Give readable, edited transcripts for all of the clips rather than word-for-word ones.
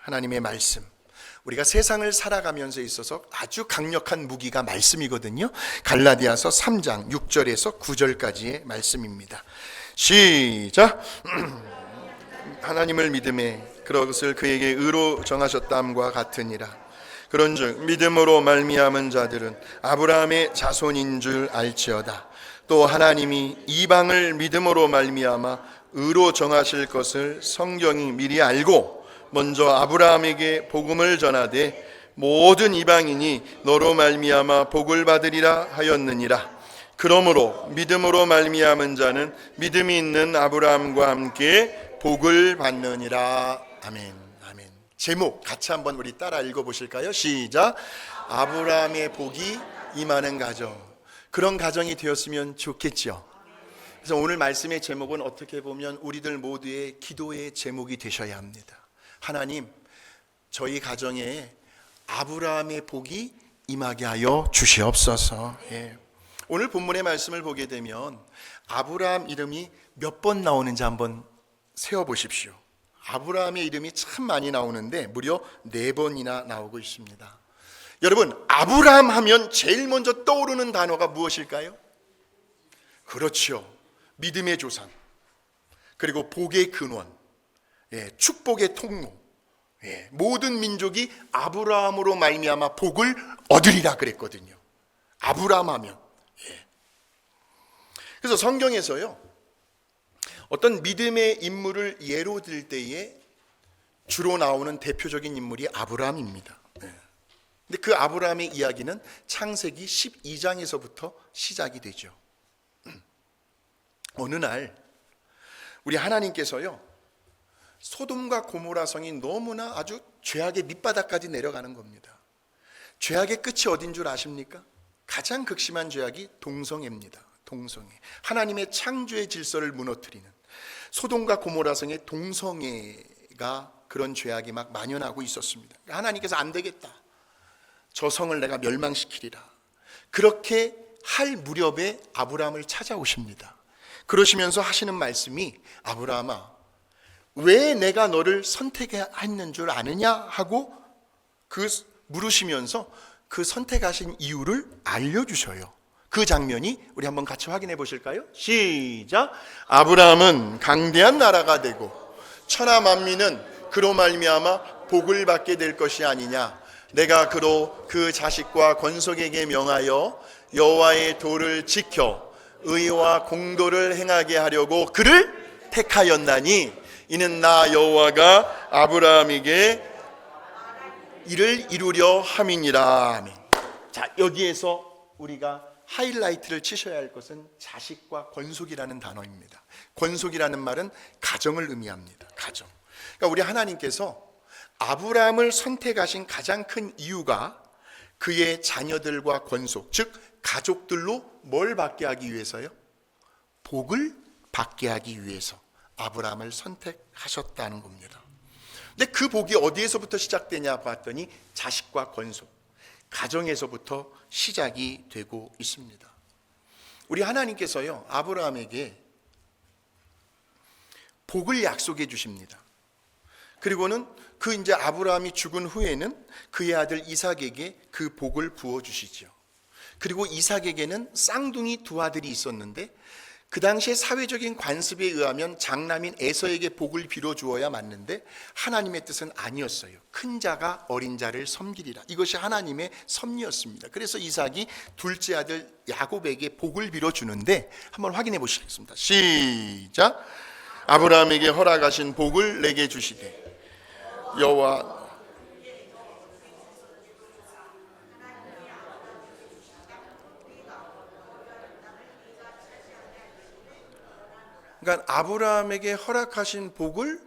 하나님의 말씀, 우리가 세상을 살아가면서 있어서 아주 강력한 무기가 말씀이거든요. 갈라디아서 3장 6절에서 9절까지의 말씀입니다. 시작. 하나님을 믿음에 그것을 그에게 의로 정하셨담과 같으니라. 그런즉 믿음으로 말미암은 자들은 아브라함의 자손인 줄 알지어다. 또 하나님이 이방을 믿음으로 말미암아 의로 정하실 것을 성경이 미리 알고 먼저 아브라함에게 복음을 전하되 모든 이방인이 너로 말미암아 복을 받으리라 하였느니라. 그러므로 믿음으로 말미암은 자는 믿음이 있는 아브라함과 함께 복을 받느니라. 아멘. 아멘. 제목 같이 한번 우리 따라 읽어보실까요? 시작. 아브라함의 복이 임하는 가정. 그런 가정이 되었으면 좋겠죠. 그래서 오늘 말씀의 제목은 어떻게 보면 우리들 모두의 기도의 제목이 되셔야 합니다. 하나님, 저희 가정에 아브라함의 복이 임하게 하여 주시옵소서. 오늘 본문의 말씀을 보게 되면 아브라함 이름이 몇 번 나오는지 한번 세어보십시오. 아브라함의 이름이 참 많이 나오는데 무려 4번이나 나오고 있습니다. 여러분, 아브라함 하면 제일 먼저 떠오르는 단어가 무엇일까요? 그렇죠. 믿음의 조상, 그리고 복의 근원, 축복의 통로, 모든 민족이 아브라함으로 말미암아 복을 얻으리라 그랬거든요. 아브라함 하면. 그래서 성경에서요, 어떤 믿음의 인물을 예로 들 때에 주로 나오는 대표적인 인물이 아브라함입니다. 근데 그 아브라함의 이야기는 창세기 12장에서부터 시작이 되죠. 어느 날 우리 하나님께서요, 소돔과 고모라 성이 너무나 아주 죄악의 밑바닥까지 내려가는 겁니다. 죄악의 끝이 어딘 줄 아십니까? 가장 극심한 죄악이 동성애입니다. 동성애. 하나님의 창조의 질서를 무너뜨리는 소돔과 고모라 성의 동성애가, 그런 죄악이 막 만연하고 있었습니다. 하나님께서 안 되겠다, 저 성을 내가 멸망시키리라. 그렇게 할 무렵에 아브라함을 찾아오십니다. 그러시면서 하시는 말씀이, 아브라함아, 왜 내가 너를 선택했는 줄 아느냐 하고 물으시면서 그 선택하신 이유를 알려주셔요. 그 장면이 우리 한번 같이 확인해 보실까요? 시작. 아브라함은 강대한 나라가 되고 천하 만민은 그로 말미암아 복을 받게 될 것이 아니냐. 내가 그로 그 자식과 권속에게 명하여 여호와의 도를 지켜 의와 공도를 행하게 하려고 그를 택하였나니 이는 나 여호와가 아브라함에게 이를 이루려 함이니라. 아멘. 자, 여기에서 우리가 하이라이트를 치셔야 할 것은 자식과 권속이라는 단어입니다. 권속이라는 말은 가정을 의미합니다. 가정. 그러니까 우리 하나님께서 아브라함을 선택하신 가장 큰 이유가 그의 자녀들과 권속, 즉 가족들로 뭘 받게 하기 위해서요? 복을 받게 하기 위해서 아브라함을 선택하셨다는 겁니다. 근데 그 복이 어디에서부터 시작되냐 봤더니 자식과 권속, 가정에서부터 시작이 되고 있습니다. 우리 하나님께서요, 아브라함에게 복을 약속해 주십니다. 그리고는 이제 아브라함이 죽은 후에는 그의 아들 이삭에게 그 복을 부어 주시죠. 그리고 이삭에게는 쌍둥이 2아들이 있었는데 그 당시에 사회적인 관습에 의하면 장남인 에서에게 복을 빌어 주어야 맞는데 하나님의 뜻은 아니었어요. 큰 자가 어린 자를 섬기리라. 이것이 하나님의 섭리였습니다. 그래서 이삭이 둘째 아들 야곱에게 복을 빌어 주는데 한번 확인해 보시겠습니다. 시작. 아브라함에게 허락하신 복을 내게 주시되 여호와 그러니까 아브라함에게 허락하신 복을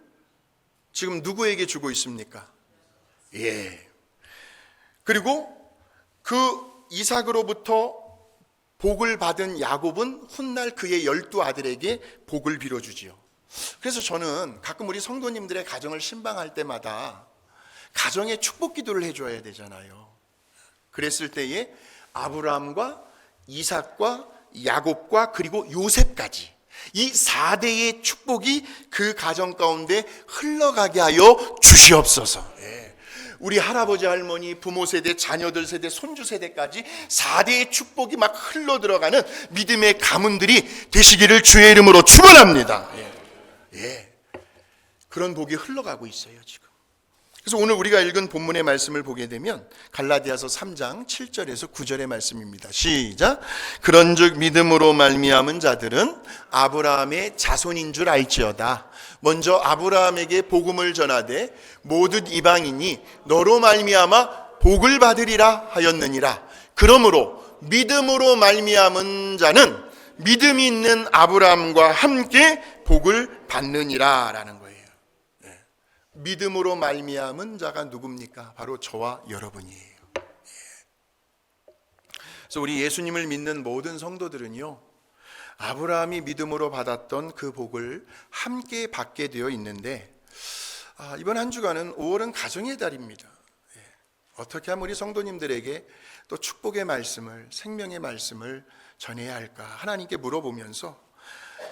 지금 누구에게 주고 있습니까? 그리고 그 이삭으로부터 복을 받은 야곱은 훗날 그의 12아들에게 복을 빌어주지요. 그래서 저는 가끔 우리 성도님들의 가정을 신방할 때마다 가정의 축복 기도를 해줘야 되잖아요. 그랬을 때에 아브라함과 이삭과 야곱과 그리고 요셉까지 이 4대의 축복이 그 가정 가운데 흘러가게 하여 주시옵소서. 우리 할아버지 할머니 부모 세대 자녀들 세대 손주 세대까지 4대의 축복이 막 흘러 들어가는 믿음의 가문들이 되시기를 주의 이름으로 축원합니다. 그런 복이 흘러가고 있어요 지금. 그래서 오늘 우리가 읽은 본문의 말씀을 보게 되면 갈라디아서 3장 7절에서 9절의 말씀입니다. 시작. 그런즉 믿음으로 말미암은 자들은 아브라함의 자손인 줄 알지어다. 먼저 아브라함에게 복음을 전하되 모든 이방인이 너로 말미암아 복을 받으리라 하였느니라. 그러므로 믿음으로 말미암은 자는 믿음이 있는 아브라함과 함께 복을 받느니라 라는 거예요. 믿음으로 말미암은 자가 누굽니까? 바로 저와 여러분이에요. 그래서 우리 예수님을 믿는 모든 성도들은요, 아브라함이 믿음으로 받았던 그 복을 함께 받게 되어 있는데, 이번 한 주간은 5월은 가정의 달입니다. 어떻게 하면 우리 성도님들에게 또 축복의 말씀을, 생명의 말씀을 전해야 할까 하나님께 물어보면서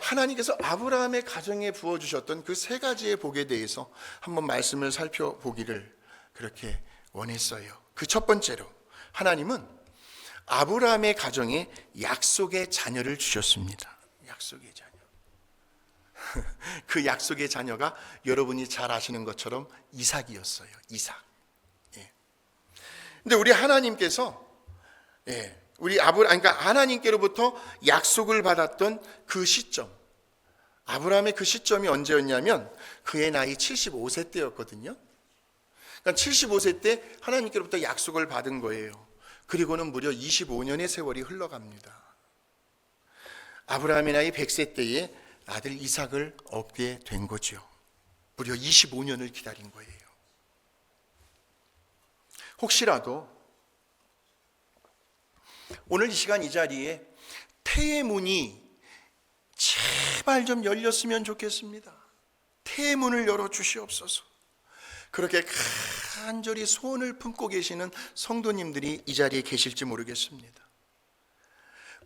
하나님께서 아브라함의 가정에 부어주셨던 그 3가지의 복에 대해서 한번 말씀을 살펴보기를 그렇게 원했어요. 그 첫 번째로 하나님은 아브라함의 가정에 약속의 자녀를 주셨습니다. 약속의 자녀. 그 약속의 자녀가 여러분이 잘 아시는 것처럼 이삭이었어요. 이삭. 근데 우리 하나님께서 그러니까 하나님께로부터 약속을 받았던 그 시점, 아브라함의 그 시점이 언제였냐면 그의 나이 75세 때였거든요. 그러니까 75세 때 하나님께로부터 약속을 받은 거예요. 그리고는 무려 25년의 세월이 흘러갑니다. 아브라함의 나이 100세 때에 아들 이삭을 얻게 된 거죠. 무려 25년을 기다린 거예요. 혹시라도 오늘 이 시간 이 자리에 태의 문이 제발 좀 열렸으면 좋겠습니다. 태의 문을 열어주시옵소서. 그렇게 간절히 소원을 품고 계시는 성도님들이 이 자리에 계실지 모르겠습니다.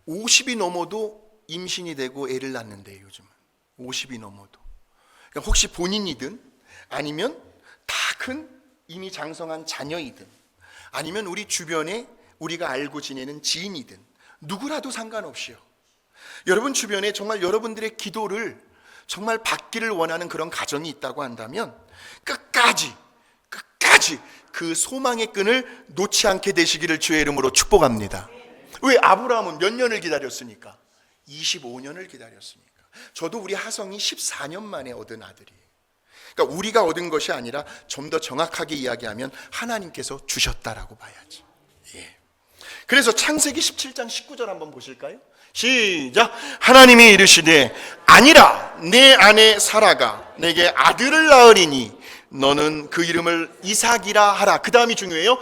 50이 넘어도 임신이 되고 애를 낳는데 요즘은 50이 넘어도, 그러니까 혹시 본인이든 아니면 다 큰 이미 장성한 자녀이든 아니면 우리 주변에 우리가 알고 지내는 지인이든 누구라도 상관없이요, 여러분 주변에 정말 여러분들의 기도를 정말 받기를 원하는 그런 가정이 있다고 한다면 끝까지 그 소망의 끈을 놓지 않게 되시기를 주의 이름으로 축복합니다. 왜? 아브라함은 몇 년을 기다렸으니까? 25년을 기다렸으니까. 저도 우리 하성이 14년 만에 얻은 아들이에요. 그러니까 우리가 얻은 것이 아니라 좀 더 정확하게 이야기하면 하나님께서 주셨다라고 봐야지. 그래서 창세기 17장 19절 한번 보실까요? 시작. 하나님이 이르시되 아니라 내 아내 사라가 내게 아들을 낳으리니 너는 그 이름을 이삭이라 하라. 그 다음이 중요해요.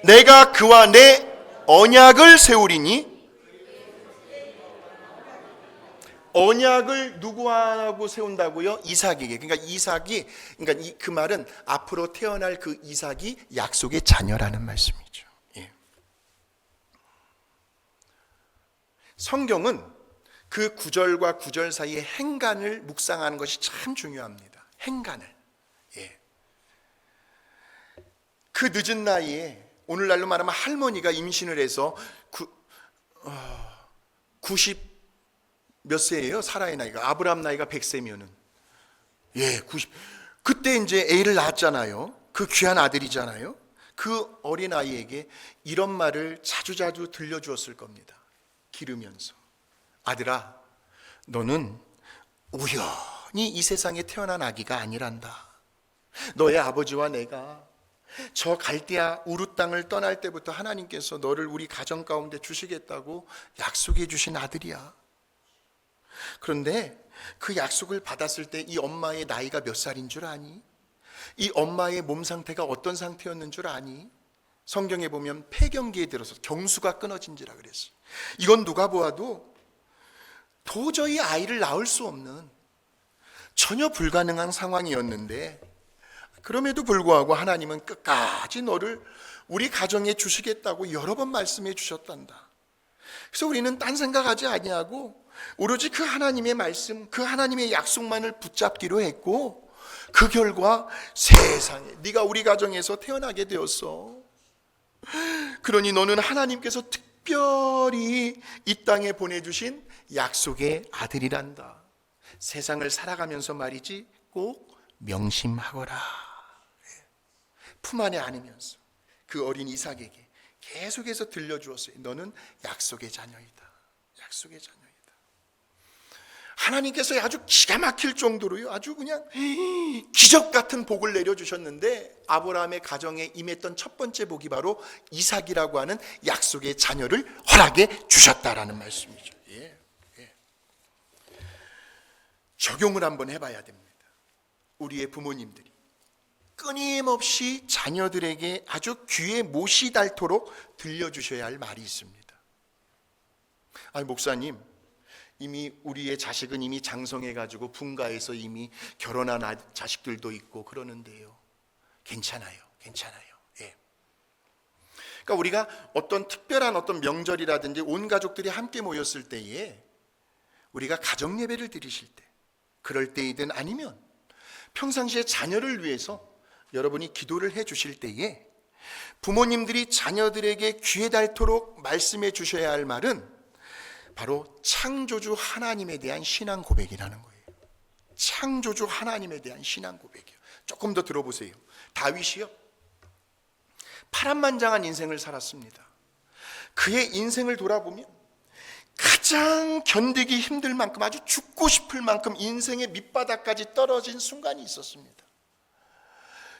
내가 그와 내 언약을 세우리니. 언약을 누구하고 세운다고요? 이삭에게. 그러니까 이삭이, 그러니까 그 말은 앞으로 태어날 그 이삭이 약속의 자녀라는 말씀이죠. 성경은 그 구절과 구절 사이의 행간을 묵상하는 것이 참 중요합니다. 행간을. 그 늦은 나이에, 오늘날로 말하면 할머니가 임신을 해서 90 몇 세예요? 사라의 나이가. 아브라함 나이가 100세면은 90. 그때 이제 애를 낳았잖아요. 그 귀한 아들이잖아요. 그 어린 아이에게 이런 말을 자주자주 들려주었을 겁니다. 기르면서, 아들아, 너는 우연히 이 세상에 태어난 아기가 아니란다. 너의 아버지와 내가 저 갈대아 우루 땅을 떠날 때부터 하나님께서 너를 우리 가정 가운데 주시겠다고 약속해 주신 아들이야. 그런데 그 약속을 받았을 때 이 엄마의 나이가 몇 살인 줄 아니? 이 엄마의 몸 상태가 어떤 상태였는 줄 아니? 성경에 보면 폐경기에 들어서 경수가 끊어진지라 그랬어요. 이건 누가 보아도 도저히 아이를 낳을 수 없는 전혀 불가능한 상황이었는데, 그럼에도 불구하고 하나님은 끝까지 너를 우리 가정에 주시겠다고 여러 번 말씀해 주셨단다. 그래서 우리는 딴 생각하지 아니하고 오로지 그 하나님의 말씀, 그 하나님의 약속만을 붙잡기로 했고, 그 결과 세상에 네가 우리 가정에서 태어나게 되었어. 그러니 너는 하나님께서 특별히 이 땅에 보내주신 약속의 아들이란다. 세상을 살아가면서 말이지 꼭 명심하거라. 품 안에 안으면서 그 어린 이삭에게 계속해서 들려주었어요. 너는 약속의 자녀이다. 약속의 자녀이다. 하나님께서 아주 기가 막힐 정도로요, 아주 그냥 기적 같은 복을 내려주셨는데, 아브라함의 가정에 임했던 첫 번째 복이 바로 이삭이라고 하는 약속의 자녀를 허락해 주셨다라는 말씀이죠. 예. 적용을 한번 해봐야 됩니다. 우리의 부모님들이 끊임없이 자녀들에게 아주 귀에 못이 닳도록 들려주셔야 할 말이 있습니다. 아니, 목사님, 이미 우리의 자식은 이미 장성해가지고 분가해서 이미 결혼한 자식들도 있고 그러는데요. 괜찮아요. 예. 그러니까 우리가 어떤 특별한 어떤 명절이라든지 온 가족들이 함께 모였을 때에 우리가 가정 예배를 드리실 때, 그럴 때이든 아니면 평상시에 자녀를 위해서 여러분이 기도를 해 주실 때에 부모님들이 자녀들에게 귀에 닳도록 말씀해 주셔야 할 말은 바로 창조주 하나님에 대한 신앙 고백이라는 거예요. 창조주 하나님에 대한 신앙 고백이요. 조금 더 들어보세요. 다윗이요, 파란만장한 인생을 살았습니다. 그의 인생을 돌아보면 가장 견디기 힘들 만큼, 아주 죽고 싶을 만큼 인생의 밑바닥까지 떨어진 순간이 있었습니다.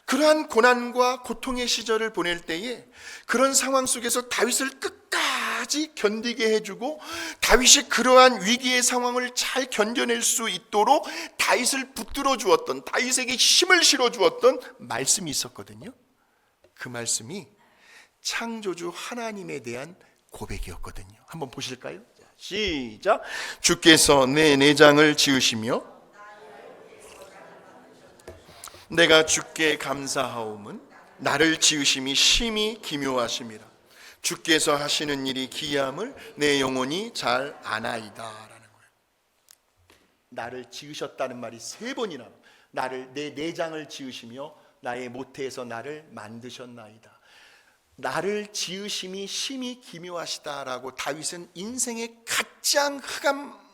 그러한 고난과 고통의 시절을 보낼 때에 그런 상황 속에서 다윗을 끝까지 견디게 해주고, 다윗이 그러한 위기의 상황을 잘 견뎌낼 수 있도록 다윗을 붙들어 주었던, 다윗에게 힘을 실어 주었던 말씀이 있었거든요. 그 말씀이 창조주 하나님에 대한 고백이었거든요. 한번 보실까요? 시작. 주께서 내 내장을 지으시며 내가 주께 감사하옴은 나를 지으심이 심히 기묘하심이라. 주께서 하시는 일이 기이함을 내 영혼이 잘 아나이다 라는 거예요. 나를 지으셨다는 말이 3번이나, 나를, 내 내장을 지으시며 나의 모태에서 나를 만드셨나이다. 나를 지으심이 심히 기묘하시다라고 다윗은 인생의 가장 흑암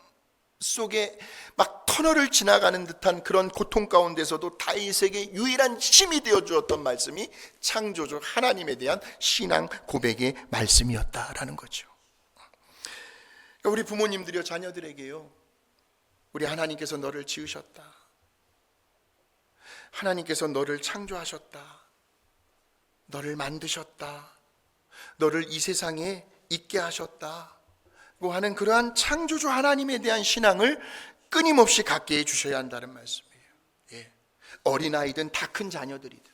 속에 막 터널을 지나가는 듯한 그런 고통 가운데서도 다윗에게 유일한 힘이 되어 주었던 말씀이 창조주 하나님에 대한 신앙 고백의 말씀이었다라는 거죠. 그러니까 우리 부모님들이요, 자녀들에게요, 우리 하나님께서 너를 지으셨다, 하나님께서 너를 창조하셨다, 너를 만드셨다, 너를 이 세상에 있게 하셨다 하는 그러한 창조주 하나님에 대한 신앙을 끊임없이 갖게 해주셔야 한다는 말씀이에요. 예. 어린아이든 다 큰 자녀들이든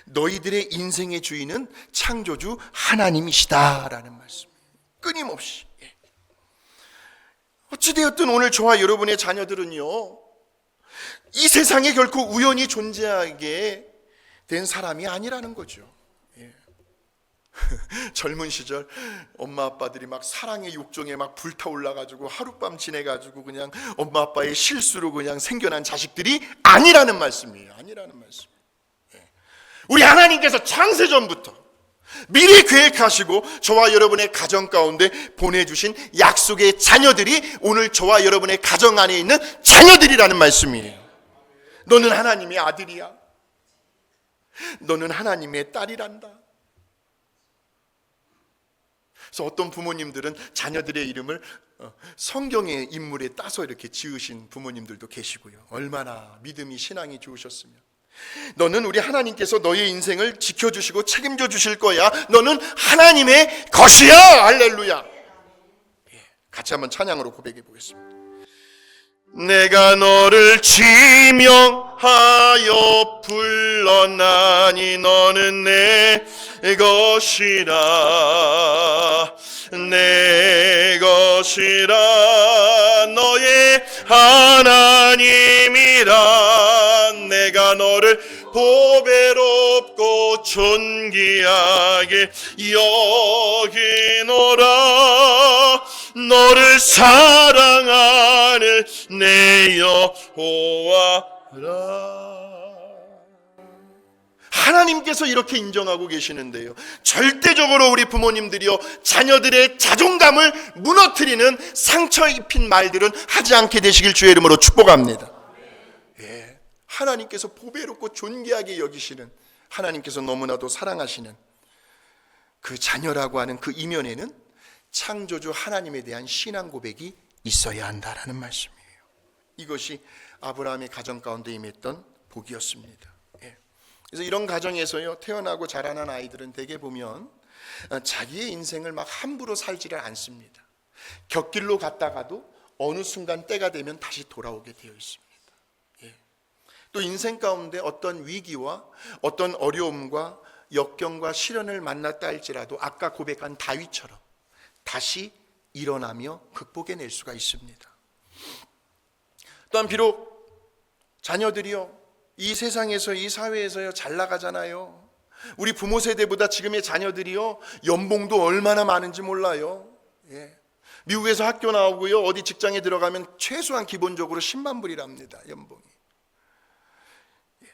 너희들의 인생의 주인은 창조주 하나님이시다라는 말씀이에요. 끊임없이. 예. 어찌되었든 오늘 저와 여러분의 자녀들은요, 이 세상에 결코 우연히 존재하게 된 사람이 아니라는 거죠. 젊은 시절 엄마 아빠들이 막 사랑의 욕정에 막 불타올라가지고 하룻밤 지내가지고 그냥 엄마 아빠의 실수로 그냥 생겨난 자식들이 아니라는 말씀이에요. 아니라는 말씀. 우리 하나님께서 창세전부터 미리 계획하시고 저와 여러분의 가정 가운데 보내주신 약속의 자녀들이 오늘 저와 여러분의 가정 안에 있는 자녀들이라는 말씀이에요. 너는 하나님의 아들이야. 너는 하나님의 딸이란다. 그래서 어떤 부모님들은 자녀들의 이름을 성경의 인물에 따서 이렇게 지으신 부모님들도 계시고요. 얼마나 믿음이, 신앙이 좋으셨으면. 너는 우리 하나님께서 너의 인생을 지켜주시고 책임져 주실 거야. 너는 하나님의 것이야. 할렐루야. 같이 한번 찬양으로 고백해 보겠습니다. 내가 너를 지명하여 불렀나니 너는 내 것이라, 내 것이라, 너의 하나님이라. 내가 너를 보배롭고 존귀하게 여기노라. 너를 사랑하는 내 여호와라. 하나님께서 이렇게 인정하고 계시는데요, 절대적으로 우리 부모님들이요 자녀들의 자존감을 무너뜨리는 상처 입힌 말들은 하지 않게 되시길 주의 이름으로 축복합니다. 예, 하나님께서 보배롭고 존귀하게 여기시는, 하나님께서 너무나도 사랑하시는 그 자녀라고 하는 그 이면에는 창조주 하나님에 대한 신앙 고백이 있어야 한다라는 말씀이에요. 이것이 아브라함의 가정 가운데 임했던 복이었습니다. 그래서 이런 가정에서요 태어나고 자라난 아이들은 대개 보면 자기의 인생을 막 함부로 살지를 않습니다. 곁길로 갔다가도 어느 순간 때가 되면 다시 돌아오게 되어 있습니다. 예. 또 인생 가운데 어떤 위기와 어떤 어려움과 역경과 시련을 만났다 할지라도 아까 고백한 다윗처럼 다시 일어나며 극복해낼 수가 있습니다. 또한 비록 자녀들이요 이 세상에서, 이 사회에서요 잘 나가잖아요. 우리 부모 세대보다 지금의 자녀들이요 연봉도 얼마나 많은지 몰라요. 예. 미국에서 학교 나오고요 어디 직장에 들어가면 최소한 기본적으로 10만 불이랍니다, 연봉이. 예.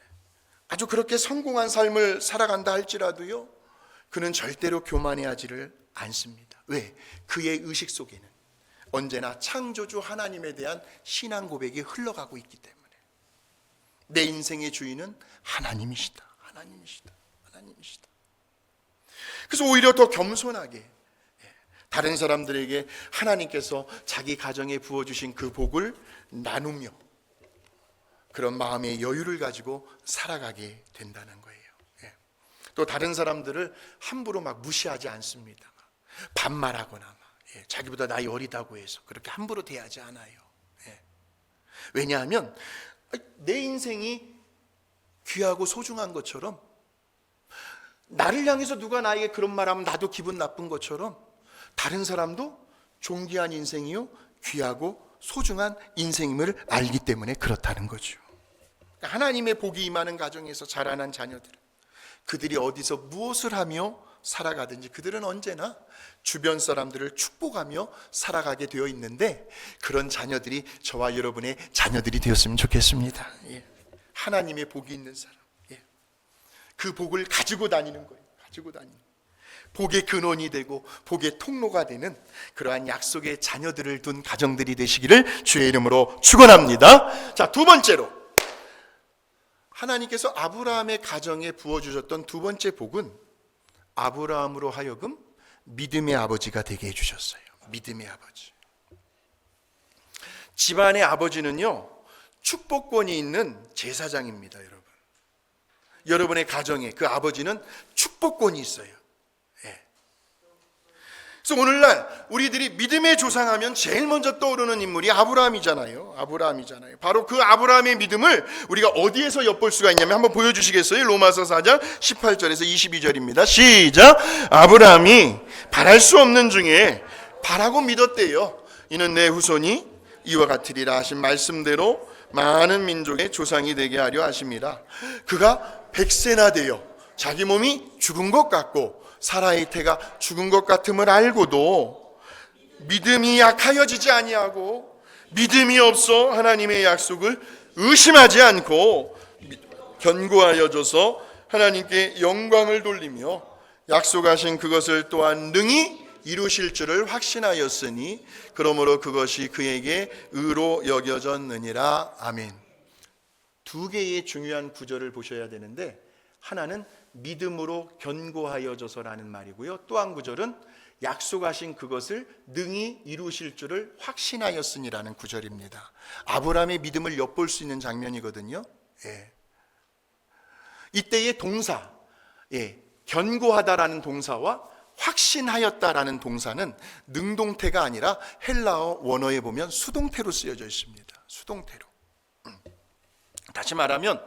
아주 그렇게 성공한 삶을 살아간다 할지라도요 그는 절대로 교만해하지를 않습니다. 왜? 그의 의식 속에는 언제나 창조주 하나님에 대한 신앙 고백이 흘러가고 있기 때문에. 내 인생의 주인은 하나님이시다. 하나님이시다. 하나님이시다. 그래서 오히려 더 겸손하게 다른 사람들에게 하나님께서 자기 가정에 부어주신 그 복을 나누며 그런 마음의 여유를 가지고 살아가게 된다는 거예요. 또 다른 사람들을 함부로 막 무시하지 않습니다. 반말하거나 자기보다 나이 어리다고 해서 그렇게 함부로 대하지 않아요. 왜냐하면 내 인생이 귀하고 소중한 것처럼, 나를 향해서 누가 나에게 그런 말하면 나도 기분 나쁜 것처럼 다른 사람도 존귀한 인생이요 귀하고 소중한 인생임을 알기 때문에 그렇다는 거죠. 하나님의 복이 임하는 가정에서 자라난 자녀들은 그들이 어디서 무엇을 하며 살아가든지 그들은 언제나 주변 사람들을 축복하며 살아가게 되어 있는데, 그런 자녀들이 저와 여러분의 자녀들이 되었으면 좋겠습니다. 예. 하나님의 복이 있는 사람, 예. 그 복을 가지고 다니는 거예요. 가지고 다니는 복의 근원이 되고 복의 통로가 되는 그러한 약속의 자녀들을 둔 가정들이 되시기를 주의 이름으로 축원합니다. 자, 두 번째로 하나님께서 아브라함의 가정에 부어주셨던 두 번째 복은 아브라함으로 하여금 믿음의 아버지가 되게 해주셨어요. 믿음의 아버지. 집안의 아버지는요 축복권이 있는 제사장입니다. 여러분, 여러분의 가정에 그 아버지는 축복권이 있어요. 그래서 오늘날 우리들이 믿음의 조상하면 제일 먼저 떠오르는 인물이 아브라함이잖아요. 바로 그 아브라함의 믿음을 우리가 어디에서 엿볼 수가 있냐면 한번 보여주시겠어요? 로마서 4장 18절에서 22절입니다. 시작. 아브라함이 바랄 수 없는 중에 바라고 믿었대요. 이는 내 후손이 이와 같으리라 하신 말씀대로 많은 민족의 조상이 되게 하려 하심이라. 그가 100세나 되어 자기 몸이 죽은 것 같고 사라의 태가 죽은 것 같음을 알고도 믿음이 약하여지지 아니하고 믿음이 없어 하나님의 약속을 의심하지 않고 견고하여져서 하나님께 영광을 돌리며 약속하신 그것을 또한 능히 이루실 줄을 확신하였으니 그러므로 그것이 그에게 의로 여겨졌느니라. 아멘. 두 개의 중요한 구절을 보셔야 되는데, 하나는 믿음으로 견고하여져서라는 말이고요. 또 한 구절은 약속하신 그것을 능히 이루실 줄을 확신하였으니라는 구절입니다. 아브라함의 믿음을 엿볼 수 있는 장면이거든요. 이때의 동사, 견고하다라는 동사와 확신하였다라는 동사는 능동태가 아니라 헬라어 원어에 보면 수동태로 쓰여져 있습니다. 수동태로. 다시 말하면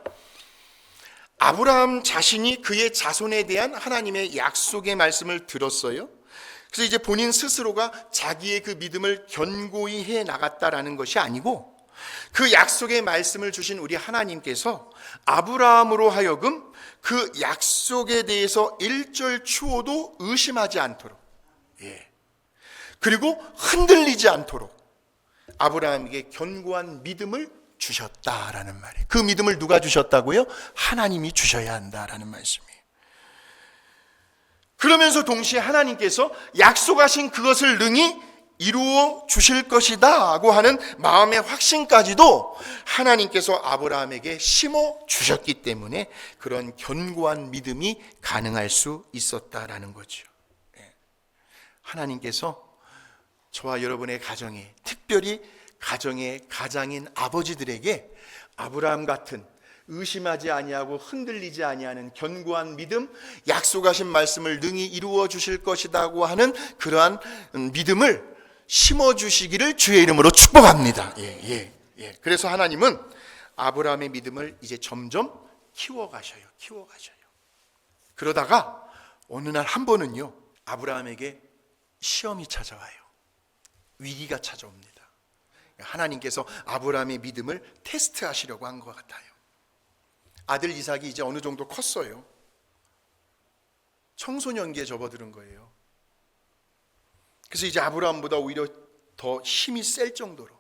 아브라함 자신이 그의 자손에 대한 하나님의 약속의 말씀을 들었어요. 그래서 이제 본인 스스로가 자기의 그 믿음을 견고히 해 나갔다라는 것이 아니고, 그 약속의 말씀을 주신 우리 하나님께서 아브라함으로 하여금 그 약속에 대해서 일절 추호도 의심하지 않도록, 그리고 흔들리지 않도록 아브라함에게 견고한 믿음을 주셨다라는 말이에요. 그 믿음을 누가 주셨다고요? 하나님이 주셔야 한다라는 말씀이에요. 그러면서 동시에 하나님께서 약속하신 그것을 능히 이루어 주실 것이다 하고 하는 마음의 확신까지도 하나님께서 아브라함에게 심어 주셨기 때문에 그런 견고한 믿음이 가능할 수 있었다라는 거죠. 하나님께서 저와 여러분의 가정에, 특별히 가정의 가장인 아버지들에게 아브라함 같은 의심하지 아니하고 흔들리지 아니하는 견고한 믿음, 약속하신 말씀을 능히 이루어 주실 것이라고 하는 그러한 믿음을 심어주시기를 주의 이름으로 축복합니다. 그래서 하나님은 아브라함의 믿음을 이제 점점 키워가셔요. 그러다가 어느 날 한 번은요, 아브라함에게 시험이 찾아와요. 위기가 찾아옵니다. 하나님께서 아브라함의 믿음을 테스트하시려고 한 것 같아요. 아들 이삭이 이제 어느 정도 컸어요. 청소년기에 접어드는 거예요. 그래서 이제 아브라함보다 오히려 더 힘이 셀 정도로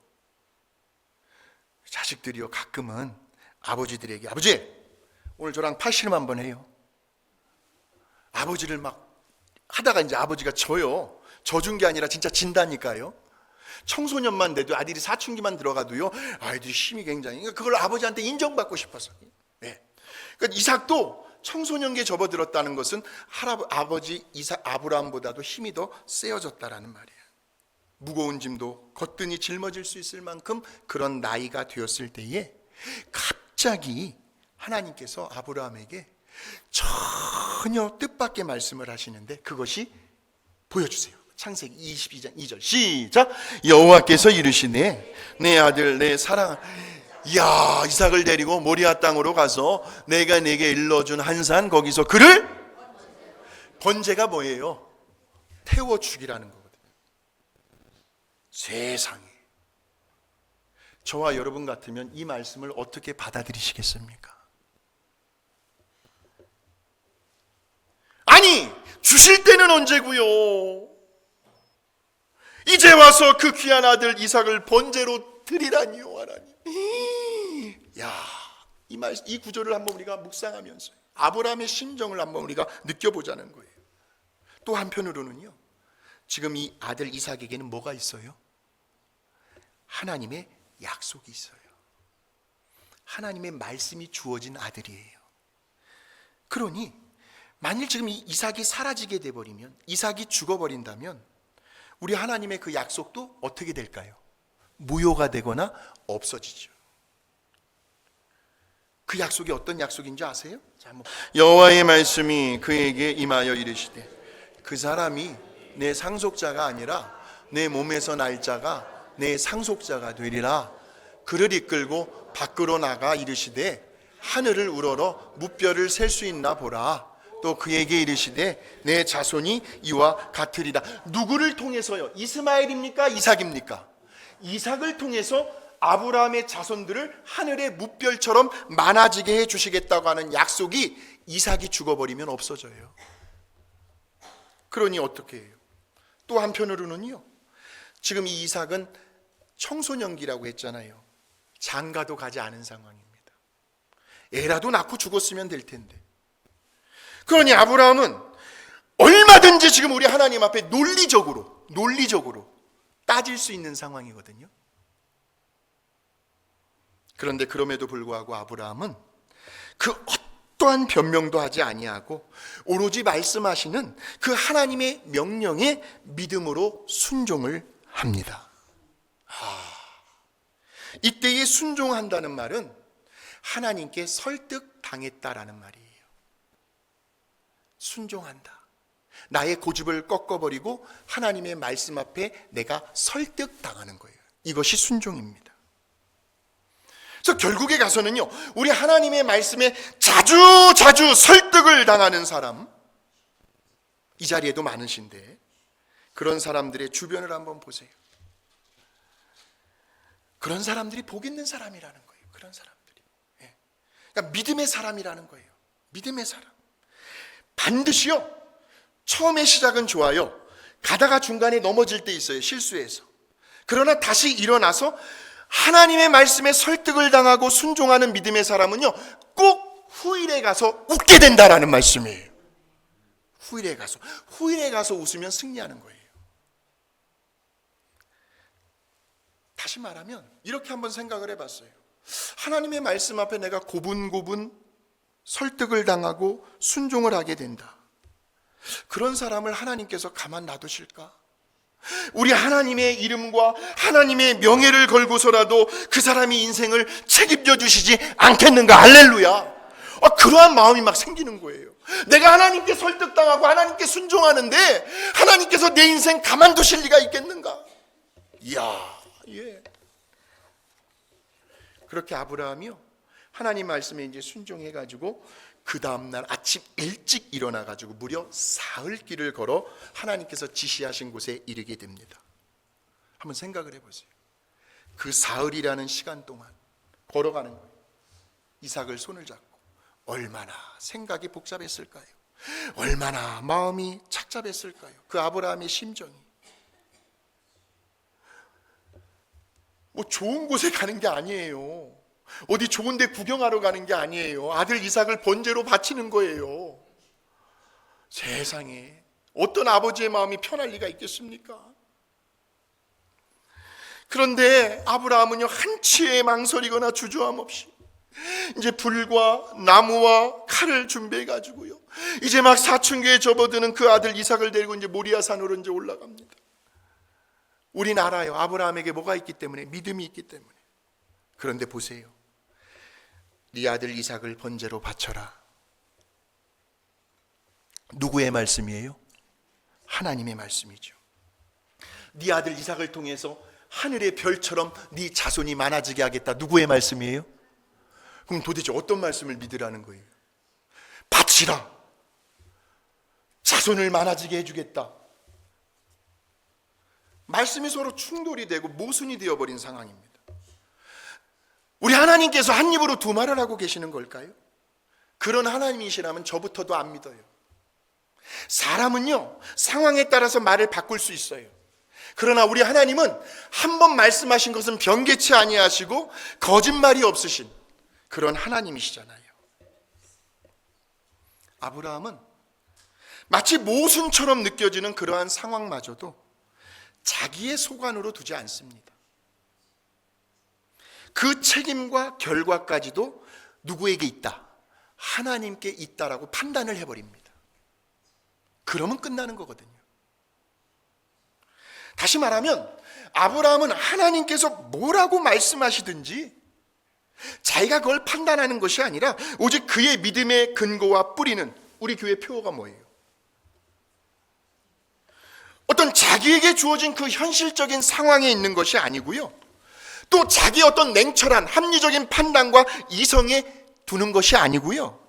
자식들이요, 가끔은 아버지들에게 아버지 오늘 저랑 팔씨름 한번 해요. 아버지를 막 하다가 이제 아버지가 져요. 져준 게 아니라 진짜 진다니까요. 청소년만 돼도 아들이 사춘기만 들어가도요, 아이들이 힘이 굉장히, 그러니까 그걸 아버지한테 인정받고 싶어서. 그러니까 이삭도 청소년기에 접어들었다는 것은 아버지 아브라함보다도 힘이 더 세어졌다라는 말이에요. 무거운 짐도 거뜬히 짊어질 수 있을 만큼 그런 나이가 되었을 때에 갑자기 하나님께서 아브라함에게 전혀 뜻밖의 말씀을 하시는데 그것이 보여주세요. 창세기 22장 2절 시작. 여호와께서 이르시되 내 아들 내 사랑, 이야, 이삭을 데리고 모리아 땅으로 가서 내가 네게 일러준 한 산 거기서 그를 번제가 뭐예요? 태워 죽이라는 거거든요. 세상에, 저와 여러분 같으면 이 말씀을 어떻게 받아들이시겠습니까? 아니, 주실 때는 언제고요? 이제 와서 그 귀한 아들 이삭을 번제로 드리라니요, 하나님. 야, 이 구절을 한번 우리가 묵상하면서 아브라함의 심정을 한번 우리가 느껴보자는 거예요. 또 한편으로는요, 지금 이 아들 이삭에게는 뭐가 있어요? 하나님의 약속이 있어요. 하나님의 말씀이 주어진 아들이에요. 그러니 만일 지금 이 이삭이 사라지게 돼버리면, 이삭이 죽어버린다면 우리 하나님의 그 약속도 어떻게 될까요? 무효가 되거나 없어지죠. 그 약속이 어떤 약속인지 아세요? 여호와의 말씀이 그에게 임하여 이르시되 그 사람이 내 상속자가 아니라 내 몸에서 날 자가 내 상속자가 되리라. 그를 이끌고 밖으로 나가 이르시되 하늘을 우러러 무뼈를 셀 수 있나 보라. 또 그에게 이르시되 내 자손이 이와 같으리라. 누구를 통해서요? 이스마엘입니까? 이삭입니까? 이삭을 통해서 아브라함의 자손들을 하늘의 무별처럼 많아지게 해주시겠다고 하는 약속이 이삭이 죽어버리면 없어져요. 그러니 어떻게 해요? 또 한편으로는요, 지금 이 이삭은 청소년기라고 했잖아요. 장가도 가지 않은 상황입니다. 애라도 낳고 죽었으면 될 텐데. 그러니 아브라함은 얼마든지 지금 우리 하나님 앞에 논리적으로 따질 수 있는 상황이거든요. 그런데 그럼에도 불구하고 아브라함은 그 어떠한 변명도 하지 아니하고 오로지 말씀하시는 그 하나님의 명령에 믿음으로 순종을 합니다. 이때에 순종한다는 말은 하나님께 설득당했다라는 말이에요. 순종한다. 나의 고집을 꺾어버리고 하나님의 말씀 앞에 내가 설득당하는 거예요. 이것이 순종입니다. 그래서 결국에 가서는요, 우리 하나님의 말씀에 자주 설득을 당하는 사람, 이 자리에도 많으신데 그런 사람들의 주변을 한번 보세요. 그런 사람들이 복 있는 사람이라는 거예요. 그런 사람들이. 그러니까 믿음의 사람이라는 거예요. 믿음의 사람. 반드시요, 처음의 시작은 좋아요. 가다가 중간에 넘어질 때 있어요, 실수해서. 그러나 다시 일어나서 하나님의 말씀에 설득을 당하고 순종하는 믿음의 사람은요, 꼭 후일에 가서 웃게 된다라는 말씀이에요. 후일에 가서 웃으면 승리하는 거예요. 다시 말하면 이렇게 한번 생각을 해봤어요. 하나님의 말씀 앞에 내가 고분고분 설득을 당하고 순종을 하게 된다. 그런 사람을 하나님께서 가만 놔두실까? 우리 하나님의 이름과 하나님의 명예를 걸고서라도 그 사람이 인생을 책임져 주시지 않겠는가? 할렐루야. 그러한 마음이 막 생기는 거예요. 내가 하나님께 설득당하고 하나님께 순종하는데 하나님께서 내 인생 가만두실 리가 있겠는가? 이야, 예. 그렇게 아브라함이요, 하나님 말씀에 이제 순종해가지고 그 다음날 아침 일찍 일어나가지고 무려 사흘 길을 걸어 하나님께서 지시하신 곳에 이르게 됩니다. 한번 생각을 해보세요. 그 사흘이라는 시간 동안 걸어가는 거예요. 이삭을 손을 잡고. 얼마나 생각이 복잡했을까요? 얼마나 마음이 착잡했을까요? 그 아브라함의 심정이. 뭐 좋은 곳에 가는 게 아니에요. 어디 좋은 데 구경하러 가는 게 아니에요. 아들 이삭을 번제로 바치는 거예요. 세상에 어떤 아버지의 마음이 편할 리가 있겠습니까? 그런데 아브라함은요, 한치의 망설이거나 주저함 없이 이제 불과 나무와 칼을 준비해 가지고요, 이제 막 사춘기에 접어드는 그 아들 이삭을 데리고 이제 모리아 산으로 이제 올라갑니다. 우린 알아요. 아브라함에게 뭐가 있기 때문에? 믿음이 있기 때문에. 그런데 보세요. 네 아들 이삭을 번제로 바쳐라. 누구의 말씀이에요? 하나님의 말씀이죠. 네 아들 이삭을 통해서 하늘의 별처럼 네 자손이 많아지게 하겠다. 누구의 말씀이에요? 그럼 도대체 어떤 말씀을 믿으라는 거예요? 바치라. 자손을 많아지게 해주겠다. 말씀이 서로 충돌이 되고 모순이 되어버린 상황입니다. 우리 하나님께서 한 입으로 두 말을 하고 계시는 걸까요? 그런 하나님이시라면 저부터도 안 믿어요. 사람은요, 상황에 따라서 말을 바꿀 수 있어요. 그러나 우리 하나님은 한 번 말씀하신 것은 변개치 아니하시고 거짓말이 없으신 그런 하나님이시잖아요. 아브라함은 마치 모순처럼 느껴지는 그러한 상황마저도 자기의 소관으로 두지 않습니다. 그 책임과 결과까지도 누구에게 있다? 하나님께 있다라고 판단을 해버립니다. 그러면 끝나는 거거든요. 다시 말하면 아브라함은 하나님께서 뭐라고 말씀하시든지 자기가 그걸 판단하는 것이 아니라 오직 그의 믿음의 근거와 뿌리는 우리 교회 표어가 뭐예요? 어떤 자기에게 주어진 그 현실적인 상황에 있는 것이 아니고요, 또 자기의 어떤 냉철한 합리적인 판단과 이성에 두는 것이 아니고요,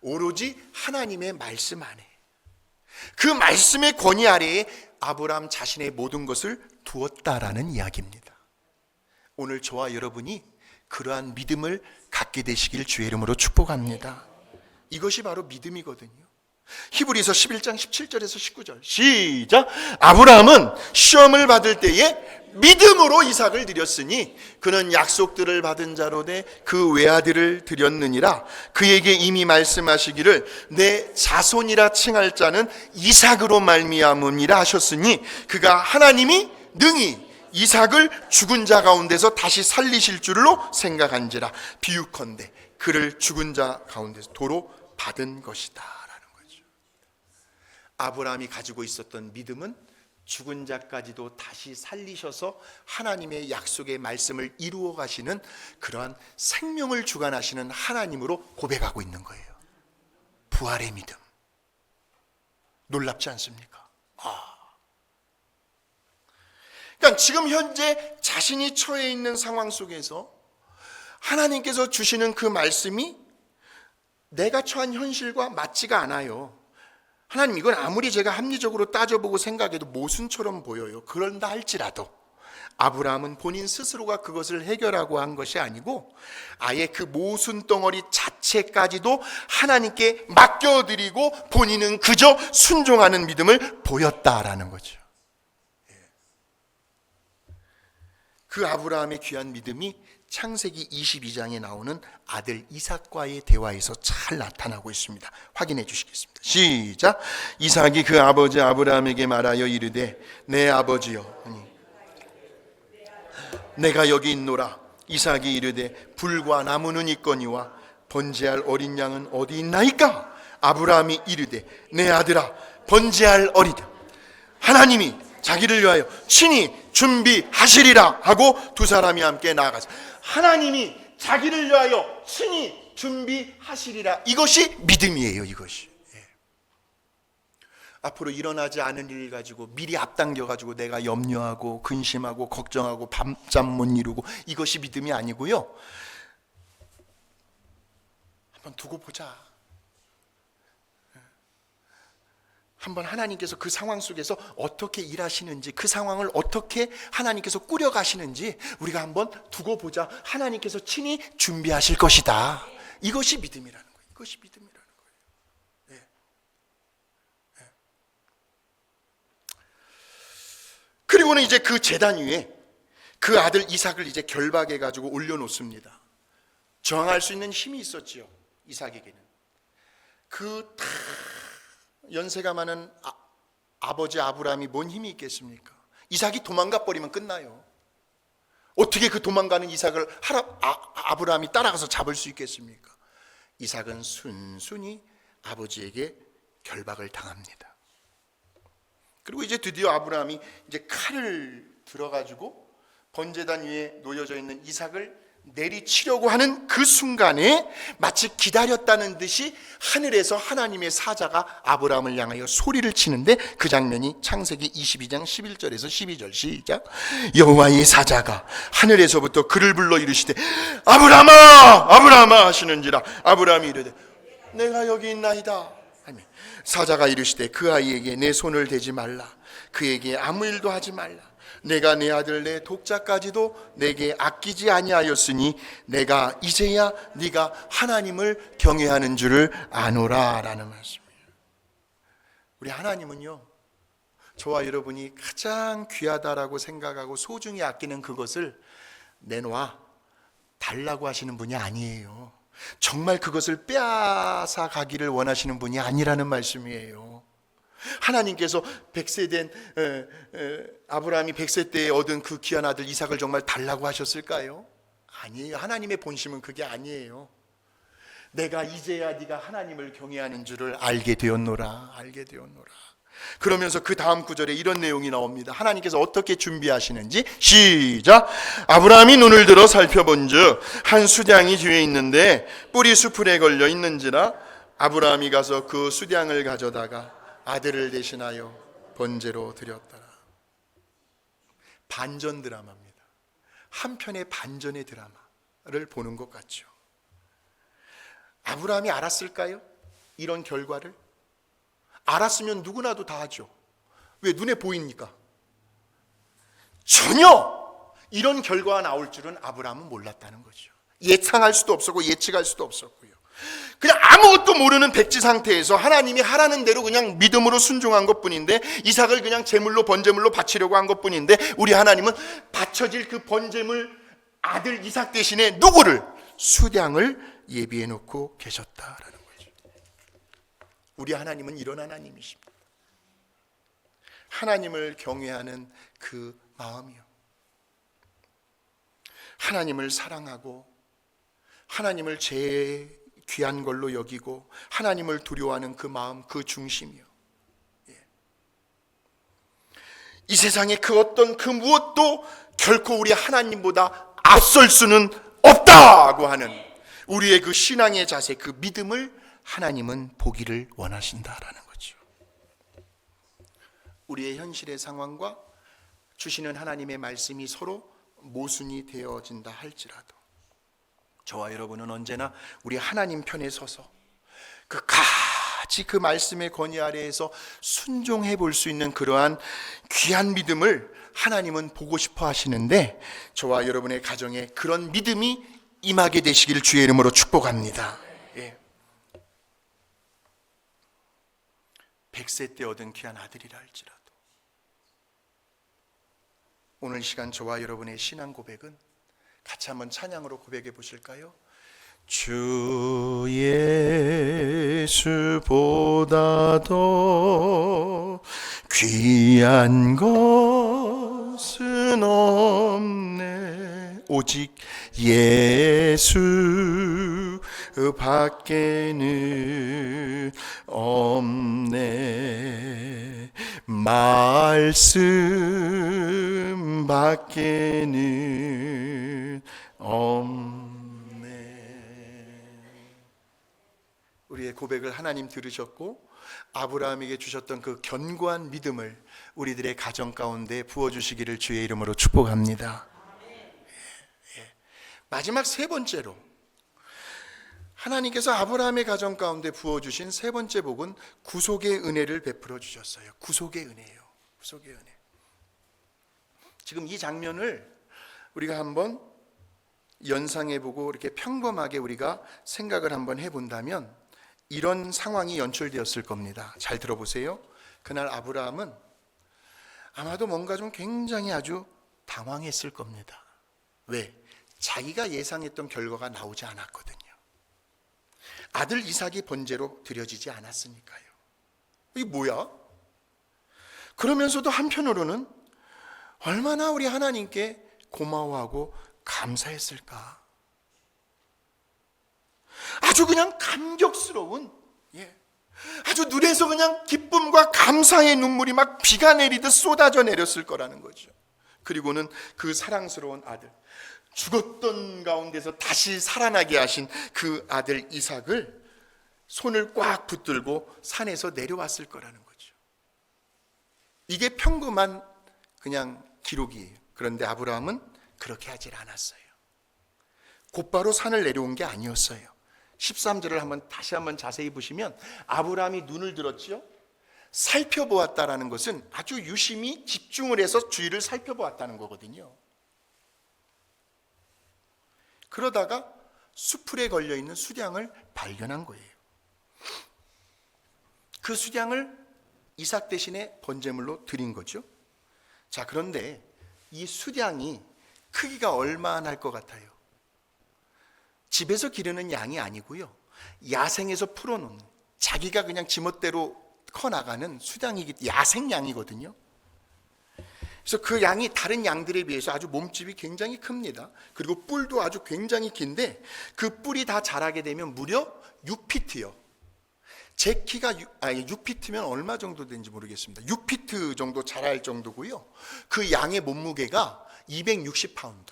오로지 하나님의 말씀 안에, 그 말씀의 권위 아래에 아브라함 자신의 모든 것을 두었다라는 이야기입니다. 오늘 저와 여러분이 그러한 믿음을 갖게 되시길 주의 이름으로 축복합니다. 이것이 바로 믿음이거든요. 히브리서 11장 17절에서 19절 시작. 아브라함은 시험을 받을 때에 믿음으로 이삭을 드렸으니 그는 약속들을 받은 자로 돼 그 외아들을 드렸느니라. 그에게 이미 말씀하시기를 내 자손이라 칭할 자는 이삭으로 말미암음이라 하셨으니 그가 하나님이 능히 이삭을 죽은 자 가운데서 다시 살리실 줄로 생각한지라. 비유컨대 그를 죽은 자 가운데서 도로 받은 것이다 라는 거죠. 아브라함이 가지고 있었던 믿음은 죽은 자까지도 다시 살리셔서 하나님의 약속의 말씀을 이루어 가시는 그러한 생명을 주관하시는 하나님으로 고백하고 있는 거예요. 부활의 믿음. 놀랍지 않습니까? 그러니까 지금 현재 자신이 처해 있는 상황 속에서 하나님께서 주시는 그 말씀이 내가 처한 현실과 맞지가 않아요. 하나님, 이건 아무리 제가 합리적으로 따져보고 생각해도 모순처럼 보여요. 그런다 할지라도 아브라함은 본인 스스로가 그것을 해결하고 한 것이 아니고 아예 그 모순 덩어리 자체까지도 하나님께 맡겨드리고 본인은 그저 순종하는 믿음을 보였다라는 거죠. 그 아브라함의 귀한 믿음이 창세기 22장에 나오는 아들 이삭과의 대화에서 잘 나타나고 있습니다. 확인해 주시겠습니다. 시작. 이삭이 그 아버지 아브라함에게 말하여 이르되 내 아버지여 내가 여기 있노라. 이삭이 이르되 불과 나무는 있거니와 번제할 어린 양은 어디 있나이까? 아브라함이 이르되 내 아들아 번제할 어리다. 하나님이 자기를 위하여 친히 준비하시리라 하고 두 사람이 함께 나아가서 하나님이 자기를 위하여 친히 준비하시리라. 이것이 믿음이에요. 이것이. 앞으로 일어나지 않은 일 가지고 미리 앞당겨 가지고 내가 염려하고 근심하고 걱정하고 밤잠 못 이루고, 이것이 믿음이 아니고요. 한번 두고 보자. 한번 하나님께서 그 상황 속에서 어떻게 일하시는지, 그 상황을 어떻게 하나님께서 꾸려가시는지 우리가 한번 두고 보자. 하나님께서 친히 준비하실 것이다. 이것이 믿음이라는 거예요. 이것이 믿음이라는 거예요. 네. 네. 그리고는 이제 그 제단 위에 그 아들 이삭을 이제 결박해 가지고 올려놓습니다. 저항할 수 있는 힘이 있었지요. 이삭에게는. 그 다 연세가 많은 아버지 아브라함이 뭔 힘이 있겠습니까? 이삭이 도망가 버리면 끝나요. 어떻게 그 도망가는 이삭을 아브라함이 따라가서 잡을 수 있겠습니까? 이삭은 순순히 아버지에게 결박을 당합니다. 그리고 이제 드디어 아브라함이 이제 칼을 들어가지고 번제단 위에 놓여져 있는 이삭을 내리치려고 하는 그 순간에 마치 기다렸다는 듯이 하늘에서 하나님의 사자가 아브라함을 향하여 소리를 치는데, 그 장면이 창세기 22장 11절에서 12절 시작. 여호와의 사자가 하늘에서부터 그를 불러 이르시되 아브라함아 아브라함아 하시는지라. 아브라함이 이르되 내가 여기 있나이다. 사자가 이르시되 그 아이에게 내 손을 대지 말라. 그에게 아무 일도 하지 말라. 내가 내 아들 내 독자까지도 내게 아끼지 아니하였으니 내가 이제야 네가 하나님을 경외하는 줄을 아노라 라는 말씀이에요. 우리 하나님은요, 저와 여러분이 가장 귀하다라고 생각하고 소중히 아끼는 그것을 내놔 달라고 하시는 분이 아니에요. 정말 그것을 빼앗아 가기를 원하시는 분이 아니라는 말씀이에요. 하나님께서 100세 된 아브라함이 100세 때에 얻은 그 귀한 아들 이삭을 정말 달라고 하셨을까요? 아니에요. 하나님의 본심은 그게 아니에요. 내가 이제야 네가 하나님을 경외하는 줄을 알게 되었노라. 알게 되었노라. 그러면서 그 다음 구절에 이런 내용이 나옵니다. 하나님께서 어떻게 준비하시는지 시작. 아브라함이 눈을 들어 살펴본즉 한 수량이 뒤에 있는데 뿔이 수풀에 걸려 있는지라. 아브라함이 가서 그 수량을 가져다가 아들을 대신하여 번제로 드렸더라. 반전 드라마입니다. 한편의 반전의 드라마를 보는 것 같죠. 아브라함이 알았을까요? 이런 결과를? 알았으면 누구나도 다 하죠. 왜? 눈에 보이니까. 전혀 이런 결과가 나올 줄은 아브라함은 몰랐다는 거죠. 예상할 수도 없었고 예측할 수도 없었고요. 그냥 아무것도 모르는 백지 상태에서 하나님이 하라는 대로 그냥 믿음으로 순종한 것뿐인데, 이삭을 그냥 제물로 번제물로 바치려고 한 것뿐인데, 우리 하나님은 바쳐질 그 번제물 아들 이삭 대신에 누구를? 수량을 예비해 놓고 계셨다라는 거죠. 우리 하나님은 이런 하나님이십니다. 하나님을 경외하는 그 마음이요, 하나님을 사랑하고 하나님을 제일 귀한 걸로 여기고 하나님을 두려워하는 그 마음, 그 중심이요. 이 세상의 그 어떤 그 무엇도 결코 우리 하나님보다 앞설 수는 없다고 하는 우리의 그 신앙의 자세, 그 믿음을 하나님은 보기를 원하신다라는 거죠. 우리의 현실의 상황과 주시는 하나님의 말씀이 서로 모순이 되어진다 할지라도 저와 여러분은 언제나 우리 하나님 편에 서서 끝까지 그 말씀의 권위 아래에서 순종해 볼 수 있는 그러한 귀한 믿음을 하나님은 보고 싶어 하시는데, 저와 여러분의 가정에 그런 믿음이 임하게 되시길 주의 이름으로 축복합니다. 100세 때 얻은 귀한 아들이라 할지라도 오늘 이 시간 저와 여러분의 신앙 고백은 같이 한번 찬양으로 고백해 보실까요? 주 예수보다 더 귀한 것은 없네. 오직 예수 밖에는 없네. 말씀 밖에는 없네. 우리의 고백을 하나님 들으셨고 아브라함에게 주셨던 그 견고한 믿음을 우리들의 가정 가운데 부어주시기를 주의 이름으로 축복합니다. 마지막 세 번째로 하나님께서 아브라함의 가정 가운데 부어주신 세 번째 복은 구속의 은혜를 베풀어 주셨어요. 구속의 은혜예요. 구속의 은혜. 지금 이 장면을 우리가 한번 연상해보고 이렇게 평범하게 우리가 생각을 한번 해본다면 이런 상황이 연출되었을 겁니다. 잘 들어보세요. 그날 아브라함은 아마도 뭔가 좀 굉장히 아주 당황했을 겁니다. 왜? 자기가 예상했던 결과가 나오지 않았거든요. 아들 이삭이 번제로 드려지지 않았으니까요. 이게 뭐야? 그러면서도 한편으로는 얼마나 우리 하나님께 고마워하고 감사했을까? 아주 그냥 감격스러운, 아주 눈에서 그냥 기쁨과 감사의 눈물이 막 비가 내리듯 쏟아져 내렸을 거라는 거죠. 그리고는 그 사랑스러운 아들, 죽었던 가운데서 다시 살아나게 하신 그 아들 이삭을 손을 꽉 붙들고 산에서 내려왔을 거라는 거죠. 이게 평범한 그냥 기록이에요. 그런데 아브라함은 그렇게 하질 않았어요. 곧바로 산을 내려온 게 아니었어요. 13절을 다시 한번 자세히 보시면 아브라함이 눈을 들었죠. 살펴보았다라는 것은 아주 유심히 집중을 해서 주위를 살펴보았다는 거거든요. 그러다가 수풀에 걸려있는 수량을 발견한 거예요. 그 수량을 이삭 대신에 번제물로 드린 거죠. 자, 그런데 이 수량이 크기가 얼마나 할 것 같아요? 집에서 기르는 양이 아니고요, 야생에서 풀어놓는, 자기가 그냥 지멋대로 커나가는 수량이기, 야생양이거든요. 그래서 그 양이 다른 양들에 비해서 아주 몸집이 굉장히 큽니다. 그리고 뿔도 아주 굉장히 긴데 그 뿔이 다 자라게 되면 무려 6피트요. 제 키가 6피트면 얼마 정도 되는지 모르겠습니다. 6피트 정도 자랄 정도고요. 그 양의 몸무게가 260파운드.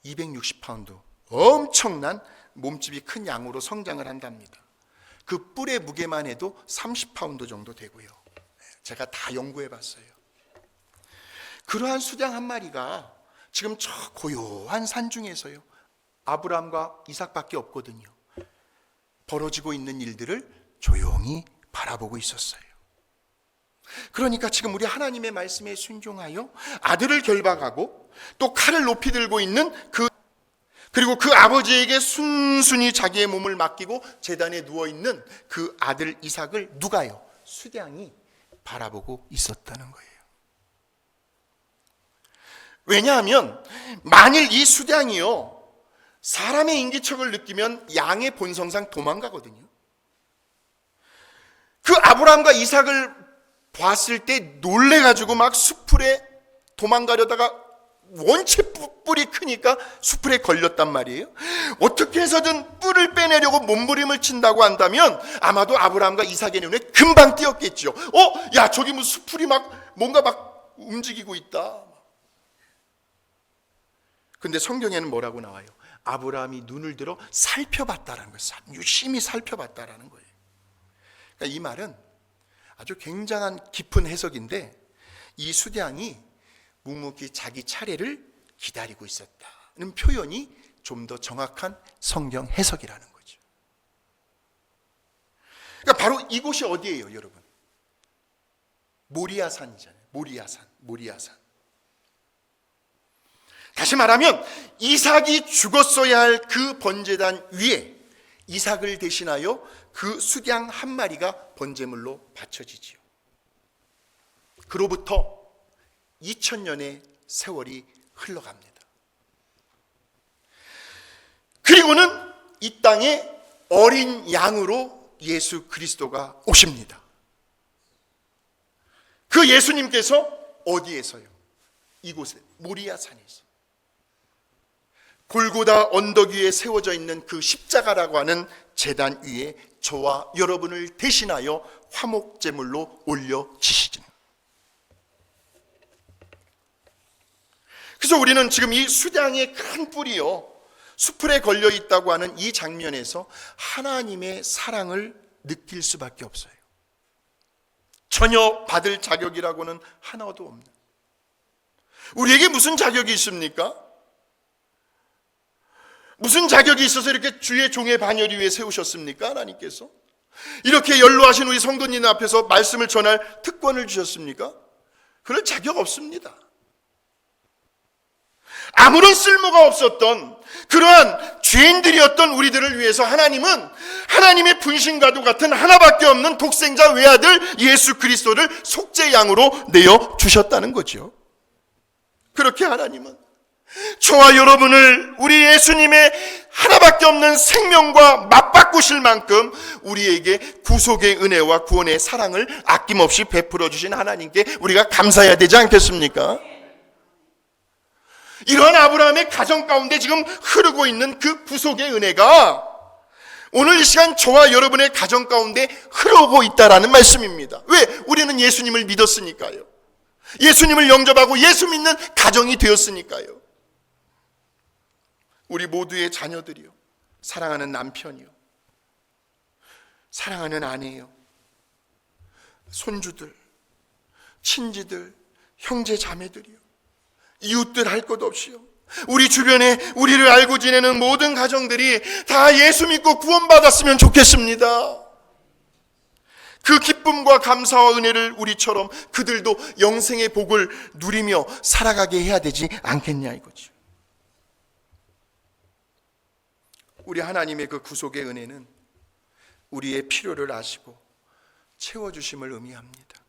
260파운드. 엄청난 몸집이 큰 양으로 성장을 한답니다. 그 뿔의 무게만 해도 30파운드 정도 되고요. 제가 다 연구해 봤어요. 그러한 수량 한 마리가 지금 저 고요한 산 중에서요, 아브라함과 이삭밖에 없거든요, 벌어지고 있는 일들을 조용히 바라보고 있었어요. 그러니까 지금 우리 하나님의 말씀에 순종하여 아들을 결박하고 또 칼을 높이 들고 있는 그리고 그 아버지에게 순순히 자기의 몸을 맡기고 제단에 누워있는 그 아들 이삭을 누가요? 수량이 바라보고 있었다는 거예요. 왜냐하면 만일 이 수량이요, 사람의 인기척을 느끼면 양의 본성상 도망가거든요. 그 아브라함과 이삭을 봤을 때 놀래가지고 막 수풀에 도망가려다가 원체 뿔이 크니까 수풀에 걸렸단 말이에요. 어떻게 해서든 뿔을 빼내려고 몸부림을 친다고 한다면 아마도 아브라함과 이삭의 눈에 금방 띄었겠죠. 야, 저기 무슨 수풀이 뭔가 움직이고 있다. 근데 성경에는 뭐라고 나와요? 아브라함이 눈을 들어 살펴봤다라는 거예요. 유심히 살펴봤다라는 거예요. 그러니까 이 말은 아주 굉장한 깊은 해석인데, 이 수량이 묵묵히 자기 차례를 기다리고 있었다는 표현이 좀 더 정확한 성경 해석이라는 거죠. 그러니까 바로 이곳이 어디예요, 여러분? 모리아산이잖아요. 모리아산. 다시 말하면 이삭이 죽었어야 할 그 번제단 위에 이삭을 대신하여 그 수량 한 마리가 번제물로 바쳐지지요. 그로부터 2000년의 세월이 흘러갑니다. 그리고는 이 땅에 어린 양으로 예수 그리스도가 오십니다. 그 예수님께서 어디에서요? 이곳에 모리아 산에서 골고다 언덕 위에 세워져 있는 그 십자가라고 하는 제단 위에 저와 여러분을 대신하여 화목제물로 올려지시죠. 그래서 우리는 지금 이 수량의 큰 뿔이요 수풀에 걸려 있다고 하는 이 장면에서 하나님의 사랑을 느낄 수밖에 없어요. 전혀 받을 자격이라고는 하나도 없는, 우리에게 무슨 자격이 있습니까? 무슨 자격이 있어서 이렇게 주의 종의 반열이 위에 세우셨습니까? 하나님께서 이렇게 연로하신 우리 성도님 앞에서 말씀을 전할 특권을 주셨습니까? 그럴 자격 없습니다. 아무런 쓸모가 없었던 그러한 죄인들이었던 우리들을 위해서 하나님은 하나님의 분신과도 같은 하나밖에 없는 독생자 외아들 예수 그리스도를 속죄양으로 내어 주셨다는 거죠. 그렇게 하나님은 저와 여러분을 우리 예수님의 하나밖에 없는 생명과 맞바꾸실 만큼 우리에게 구속의 은혜와 구원의 사랑을 아낌없이 베풀어 주신 하나님께 우리가 감사해야 되지 않겠습니까? 이러한 아브라함의 가정 가운데 지금 흐르고 있는 그 구속의 은혜가 오늘 이 시간 저와 여러분의 가정 가운데 흐르고 있다라는 말씀입니다. 왜? 우리는 예수님을 믿었으니까요. 예수님을 영접하고 예수 믿는 가정이 되었으니까요. 우리 모두의 자녀들이요, 사랑하는 남편이요, 사랑하는 아내요, 손주들, 친지들, 형제 자매들이요, 이웃들 할 것 없이요, 우리 주변에 우리를 알고 지내는 모든 가정들이 다 예수 믿고 구원받았으면 좋겠습니다. 그 기쁨과 감사와 은혜를 우리처럼 그들도 영생의 복을 누리며 살아가게 해야 되지 않겠냐 이거죠. 우리 하나님의 그 구속의 은혜는 우리의 필요를 아시고 채워주심을 의미합니다.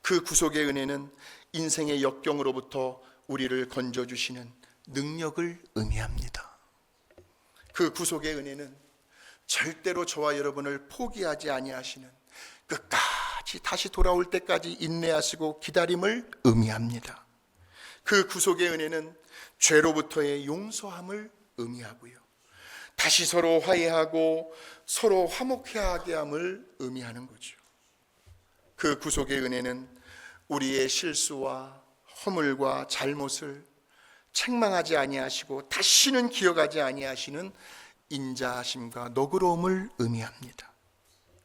그 구속의 은혜는 인생의 역경으로부터 우리를 건져주시는 능력을 의미합니다. 그 구속의 은혜는 절대로 저와 여러분을 포기하지 아니하시는 끝까지 다시 돌아올 때까지 인내하시고 기다림을 의미합니다. 그 구속의 은혜는 죄로부터의 용서함을 의미하고요, 다시 서로 화해하고 서로 화목하게 함을 의미하는 거죠. 그 구속의 은혜는 우리의 실수와 허물과 잘못을 책망하지 아니하시고 다시는 기억하지 아니하시는 인자하심과 너그러움을 의미합니다.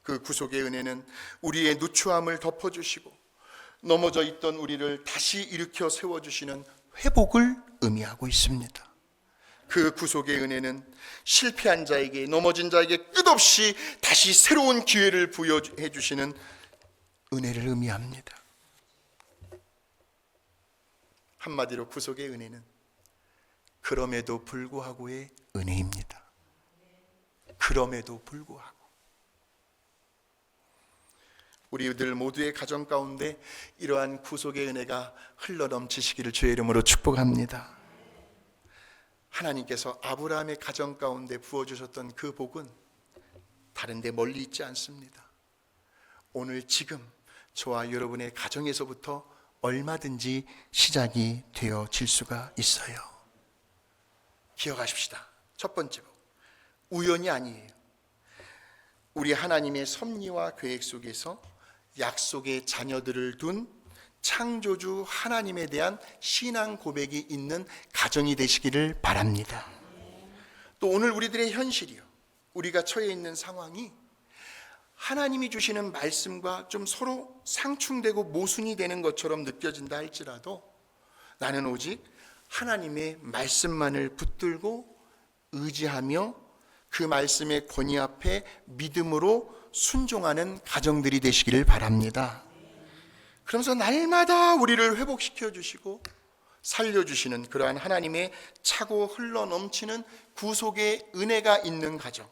그 구속의 은혜는 우리의 누추함을 덮어주시고 넘어져 있던 우리를 다시 일으켜 세워주시는 회복을 의미하고 있습니다. 그 구속의 은혜는 실패한 자에게, 넘어진 자에게 끝없이 다시 새로운 기회를 부여해 주시는 은혜를 의미합니다. 한마디로 구속의 은혜는 그럼에도 불구하고의 은혜입니다. 그럼에도 불구하고 우리들 모두의 가정 가운데 이러한 구속의 은혜가 흘러넘치시기를 주의 이름으로 축복합니다. 하나님께서 아브라함의 가정 가운데 부어주셨던 그 복은 다른 데 멀리 있지 않습니다. 오늘 지금 저와 여러분의 가정에서부터 얼마든지 시작이 되어질 수가 있어요. 기억하십시다. 첫 번째로 우연이 아니에요. 우리 하나님의 섭리와 계획 속에서 약속의 자녀들을 둔 창조주 하나님에 대한 신앙 고백이 있는 가정이 되시기를 바랍니다. 또 오늘 우리들의 현실이요, 우리가 처해 있는 상황이 하나님이 주시는 말씀과 좀 서로 상충되고 모순이 되는 것처럼 느껴진다 할지라도 나는 오직 하나님의 말씀만을 붙들고 의지하며 그 말씀의 권위 앞에 믿음으로 순종하는 가정들이 되시기를 바랍니다. 그러면서 날마다 우리를 회복시켜 주시고 살려주시는 그러한 하나님의 차고 흘러넘치는 구속의 은혜가 있는 가정,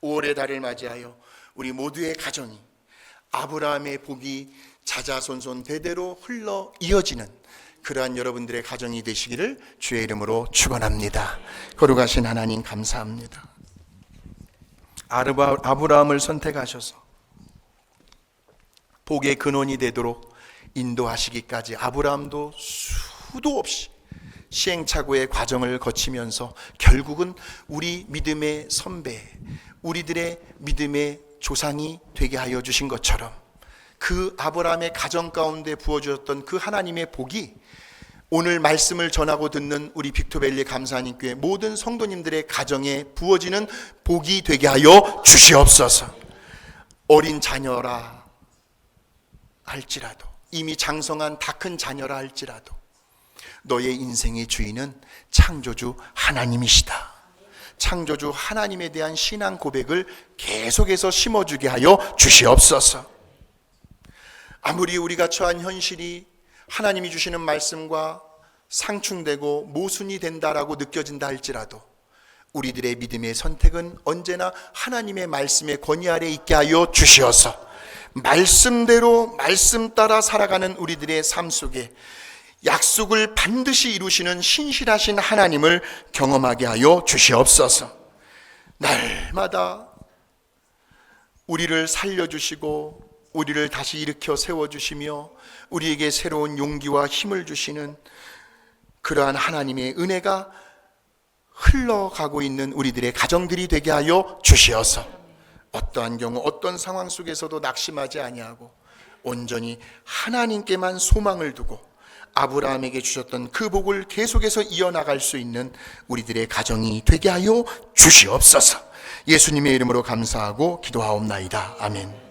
5월의 달을 맞이하여 우리 모두의 가정이 아브라함의 복이 자자손손 대대로 흘러 이어지는 그러한 여러분들의 가정이 되시기를 주의 이름으로 축원합니다. 거룩하신 하나님 감사합니다. 아브라함을 선택하셔서 복의 근원이 되도록 인도하시기까지 아브라함도 수도 없이 시행착오의 과정을 거치면서 결국은 우리 믿음의 선배, 우리들의 믿음의 조상이 되게 하여 주신 것처럼 그 아브라함의 가정 가운데 부어주셨던 그 하나님의 복이 오늘 말씀을 전하고 듣는 우리 빅토밸리 감사하님교회 모든 성도님들의 가정에 부어지는 복이 되게 하여 주시옵소서. 어린 자녀라 할지라도, 이미 장성한 다 큰 자녀라 할지라도 너의 인생의 주인은 창조주 하나님이시다. 창조주 하나님에 대한 신앙 고백을 계속해서 심어주게 하여 주시옵소서. 아무리 우리가 처한 현실이 하나님이 주시는 말씀과 상충되고 모순이 된다라고 느껴진다 할지라도 우리들의 믿음의 선택은 언제나 하나님의 말씀의 권위 아래 있게 하여 주시어서 말씀대로 말씀 따라 살아가는 우리들의 삶 속에 약속을 반드시 이루시는 신실하신 하나님을 경험하게 하여 주시옵소서. 날마다 우리를 살려주시고 우리를 다시 일으켜 세워주시며 우리에게 새로운 용기와 힘을 주시는 그러한 하나님의 은혜가 흘러가고 있는 우리들의 가정들이 되게 하여 주시어서 어떠한 경우 어떤 상황 속에서도 낙심하지 아니하고 온전히 하나님께만 소망을 두고 아브라함에게 주셨던 그 복을 계속해서 이어나갈 수 있는 우리들의 가정이 되게 하여 주시옵소서. 예수님의 이름으로 감사하고 기도하옵나이다. 아멘.